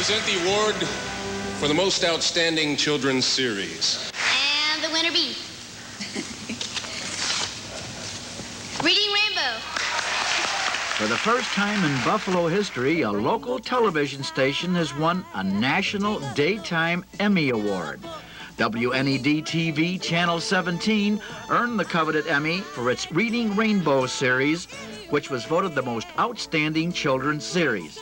present the award for the most outstanding children's series. And the winner be Reading Rainbow. For the first time in Buffalo history, a local television station has won a National Daytime Emmy Award. WNED TV Channel 17 earned the coveted Emmy for its Reading Rainbow series, which was voted the most outstanding children's series.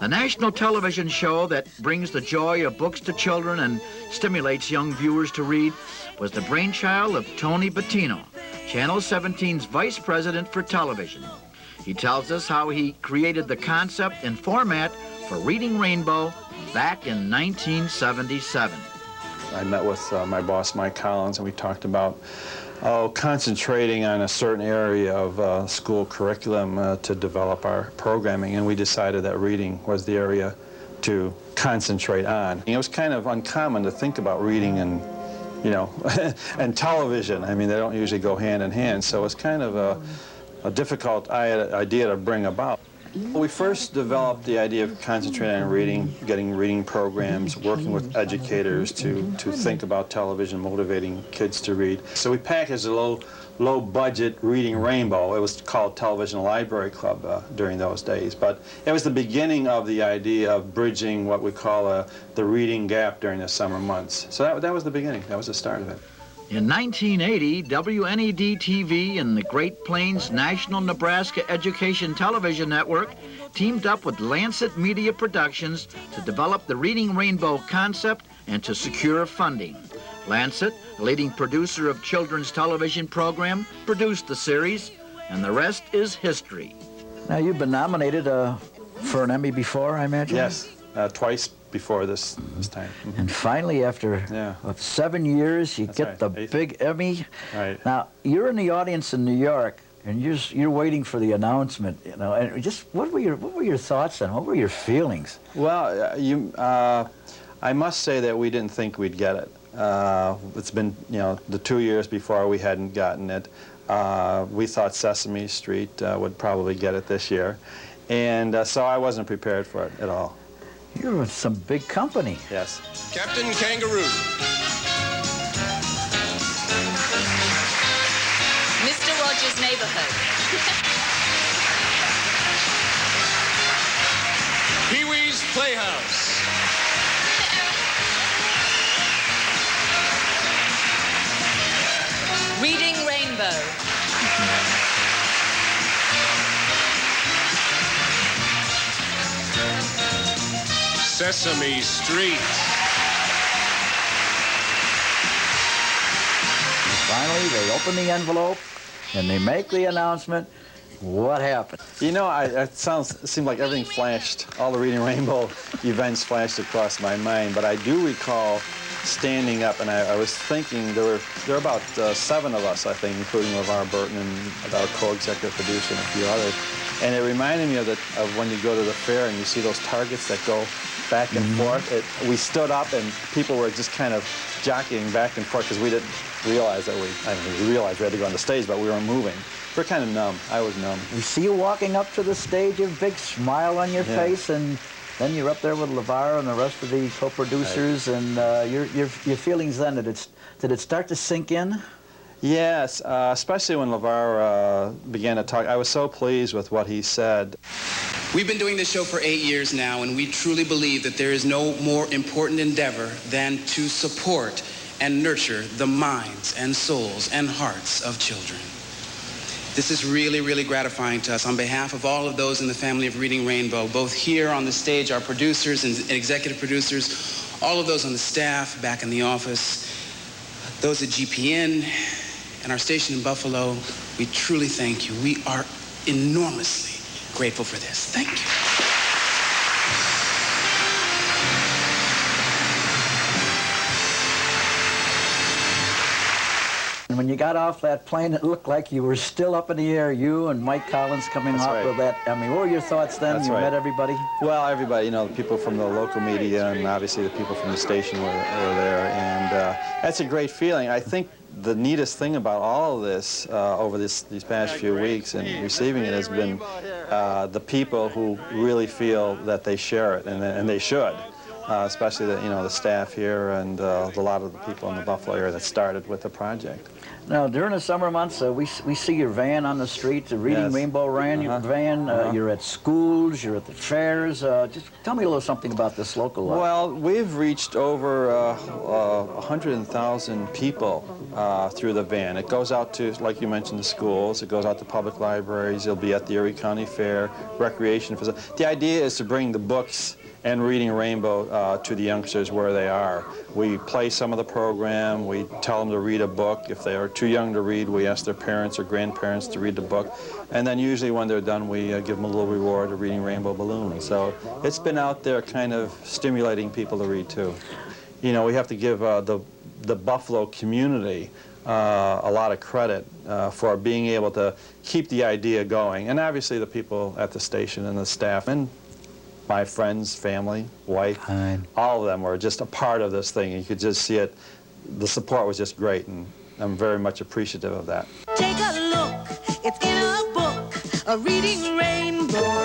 The national television show that brings the joy of books to children and stimulates young viewers to read was the brainchild of Tony Bettino, Channel 17's vice president for television. He tells us how he created the concept and format for Reading Rainbow back in 1977. I met with my boss, Mike Collins, and we talked about concentrating on a certain area of school curriculum to develop our programming, and we decided that reading was the area to concentrate on. It was kind of uncommon to think about reading and, you know, and television. I mean, they don't usually go hand in hand, so it's kind of a difficult idea to bring about. We first developed the idea of concentrating on reading, getting reading programs, working with educators to think about television, motivating kids to read. So we packaged a low-budget Reading Rainbow. It was called Television Library Club during those days. But it was the beginning of the idea of bridging what we call the reading gap during the summer months. So that was the beginning. That was the start of it. In 1980, WNED TV and the Great Plains National Nebraska Education Television Network teamed up with Lancet Media Productions to develop the Reading Rainbow concept and to secure funding. Lancet, a leading producer of children's television program, produced the series, and the rest is history. Now, you've been nominated for an Emmy before, I imagine? Yes, twice before this time. And finally, after 7 years, you get the big Emmy. Right. Now, you're in the audience in New York, and you're waiting for the announcement, you know, and just what were your thoughts and what were your feelings? Well, I must say that we didn't think we'd get it. It's been, you know, the 2 years before we hadn't gotten it. We thought Sesame Street would probably get it this year, and so I wasn't prepared for it at all. You're with some big company. Yes. Captain Kangaroo. Mr. Rogers' Neighborhood. Pee-wee's Playhouse. Reading Rainbow. Sesame Street. Finally, they open the envelope and they make the announcement. What happened? You know, it seemed like everything flashed. All the Reading Rainbow events flashed across my mind, but I do recall standing up, and I was thinking there were about 7 of us, I think, including LeVar Burton and our co-executive producer and a few others. And it reminded me of when you go to the fair and you see those targets that go back and forth. We stood up and people were just kind of jockeying back and forth because we didn't realize that we realized we had to go on the stage, but we weren't moving. We're kind of numb. I was numb. We see you walking up to the stage, a big smile on your face, and then you're up there with LeVar and the rest of the co-producers, and your feelings then, did it start to sink in? Yes, especially when LeVar began to talk. I was so pleased with what he said. We've been doing this show for 8 years now, and we truly believe that there is no more important endeavor than to support and nurture the minds and souls and hearts of children. This is really, really gratifying to us. On behalf of all of those in the family of Reading Rainbow, both here on the stage, our producers and executive producers, all of those on the staff, back in the office, those at GPN, and our station in Buffalo, we truly thank you. We are enormously grateful for this. Thank you. And when you got off that plane, it looked like you were still up in the air, you and Mike Collins coming off with that. I mean, what were your thoughts then? That's you met everybody? Well, everybody, you know, the people from the local media and obviously the people from the station were there. And that's a great feeling. I think the neatest thing about all of this over these past few weeks and receiving it has been the people who really feel that they share it, and they should. especially the staff here and a lot of the people in the Buffalo area that started with the project. Now, during the summer months, we see your van on the street, the Reading Yes. Rainbow van. You're at schools, you're at the fairs. Just tell me a little something about this local. Well, we've reached over 100,000 people through the van. It goes out to, like you mentioned, the schools. It goes out to public libraries. It'll be at the Erie County Fair, recreation facility. The idea is to bring the books and Reading Rainbow to the youngsters where they are. We play some of the program, we tell them to read a book. If they are too young to read, we ask their parents or grandparents to read the book. And then usually when they're done, we give them a little reward, a Reading Rainbow balloon. So it's been out there kind of stimulating people to read too. You know, we have to give the Buffalo community a lot of credit for being able to keep the idea going. And obviously the people at the station and the staff and my friends, family, wife, all of them were just a part of this thing. You could just see it. The support was just great, and I'm very much appreciative of that. Take a look, it's in a book, a Reading Rainbow.